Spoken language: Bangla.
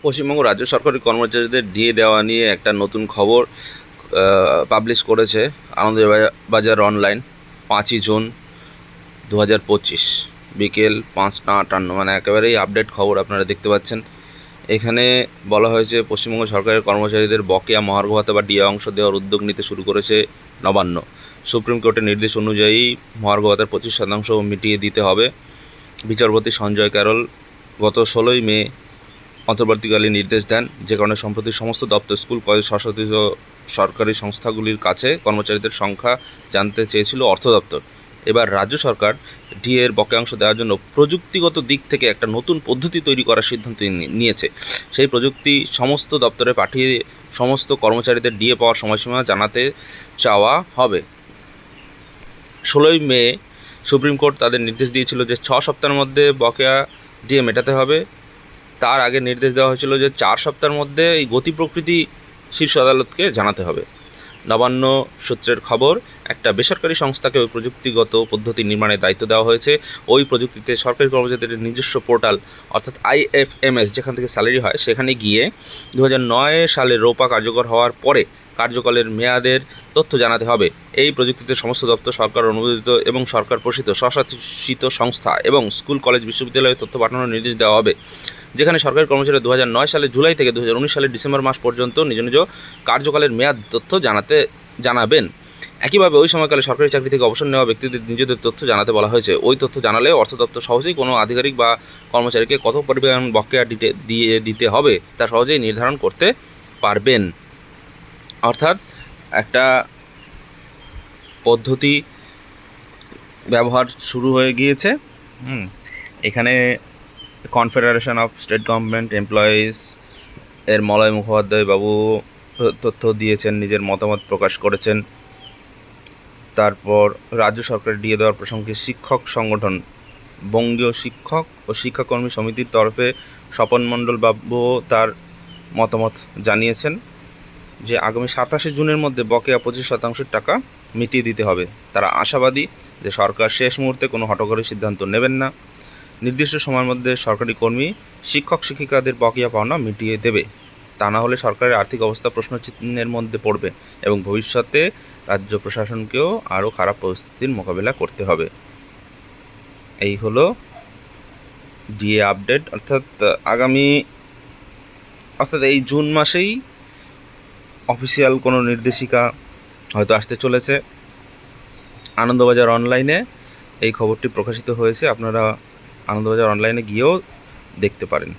পশ্চিমবঙ্গ রাজ্য সরকারি কর্মচারীদের ডিএ দেওয়া নিয়ে একটা নতুন খবর পাবলিশ করেছে আনন্দবাজার অনলাইন 5ই জুন 2025 বিকেল 5টা 58, মানে একেবারেই আপডেট খবর আপনারা দেখতে পাচ্ছেন। এখানে বলা হয়েছে পশ্চিমবঙ্গ সরকারের কর্মচারীদের বকেয়া মহার্ঘ ভাতা বা ডিএ অংশ দেওয়ার উদ্যোগ নিতে শুরু করেছে নবান্ন। সুপ্রিম কোর্টের নির্দেশ অনুযায়ী মহার্ঘ ভাতার 25% মিটিয়ে দিতে হবে। বিচারপতি সঞ্জয় ক্যারল গত 16ই মে অন্তর্বর্তীকালীন নির্দেশ দেন, যে কারণে সম্প্রতি সমস্ত দপ্তর, স্কুল, কলেজ, স্বশাসিত সরকারি সংস্থাগুলির কাছে কর্মচারীদের সংখ্যা জানতে চেয়েছিল অর্থ দপ্তর। এবার রাজ্য সরকার ডিএর বকেয়াংশ দেওয়ার জন্য প্রযুক্তিগত দিক থেকে একটা নতুন পদ্ধতি তৈরি করার সিদ্ধান্ত নিয়েছে। সেই প্রযুক্তি সমস্ত দপ্তরে পাঠিয়ে সমস্ত কর্মচারীদের ডিএ পাওয়ার সময়সীমা জানাতে চাওয়া হবে। 16ই মে সুপ্রিম কোর্ট তাদের নির্দেশ দিয়েছিল যে 6 সপ্তাহের মধ্যে বকেয়া ডিএ মেটাতে হবে। তার আগে নির্দেশ দেওয়া হয়েছিল যে 4 সপ্তাহের মধ্যে এই গতি প্রকৃতি শীর্ষ আদালতকে জানাতে হবে। নবান্ন সূত্রের খবর, একটা বেসরকারি সংস্থাকে ওই প্রযুক্তিগত পদ্ধতি নির্মাণের দায়িত্ব দেওয়া হয়েছে। ওই প্রযুক্তিতে সরকারি কর্মচারীদের নিজস্ব পোর্টাল অর্থাৎ IFMS, যেখান থেকে স্যালারি হয়, সেখানে গিয়ে 2009 সালে রোপা কার্যকর হওয়ার পরে কার্যকালের মেয়াদের তথ্য জানাতে হবে। এই প্রযুক্তিতে সমস্ত দপ্তর, সরকার অনুমোদিত এবং সরকার পোষিত স্বশাসিত সংস্থা এবং স্কুল, কলেজ, বিশ্ববিদ্যালয়ে তথ্য পাঠানোর নির্দেশ দেওয়া হবে। যেখানে সরকারি কর্মচারী 2009 সালের জুলাই থেকে 2019 সালের ডিসেম্বর মাস পর্যন্ত নিজ নিজ কার্যকালের মেয়াদ তথ্য জানাবেন। একইভাবে ওই সময়কালে সরকারি চাকরি থেকে অবসর নেওয়া ব্যক্তিদের নিজেদের তথ্য জানাতে বলা হয়েছে। ওই তথ্য জানালে অর্থ দপ্তর সহজেই কোনো আধিকারিক বা কর্মচারীকে কত পরিমাণ বকেয়া দিয়ে দিতে হবে তা সহজেই নির্ধারণ করতে পারবেন। অর্থাৎ একটা পদ্ধতি ব্যবহার শুরু হয়ে গিয়েছে। এখানে confederation of state government employees এর মলয় মুখোপাধ্যায় বাবু তথ্য দিয়েছেন, নিজের মতামত প্রকাশ করেছেন। তারপর রাজ্য সরকার ডিএ দেওয়ার প্রসঙ্গে শিক্ষক সংগঠন বঙ্গীয় শিক্ষক ও শিক্ষাকর্মী সমিতির তরফে স্বপন মণ্ডল বাবু তার মতামত জানিয়েছেন যে আগামী 27 জুনের মধ্যে বকেয়া 25% টাকা মিটিয়ে দিতে হবে। তারা আশাবাদী যে সরকার শেষ মুহূর্তে কোনো হঠকারী সিদ্ধান্ত নেবেন না। নির্দিষ্ট সময়ের মধ্যে সরকারি কর্মী, শিক্ষক, শিক্ষিকাদের বকেয়া পাওনা মিটিয়ে দেবে। তা না হলে সরকারের আর্থিক অবস্থা প্রশ্নচিহ্নের মধ্যে পড়বে এবং ভবিষ্যতে রাজ্য প্রশাসনকেও আরও খারাপ পরিস্থিতির মোকাবিলা করতে হবে। এই হলো ডিএ আপডেট। অর্থাৎ এই জুন মাসেই অফিসিয়াল কোনো নির্দেশিকা হয়তো আসতে চলেছে। আনন্দবাজার অনলাইনে এই খবরটি প্রকাশিত হয়েছে, আপনারা আনন্দবাজার অনলাইনে গিয়েও দেখতে পারেন।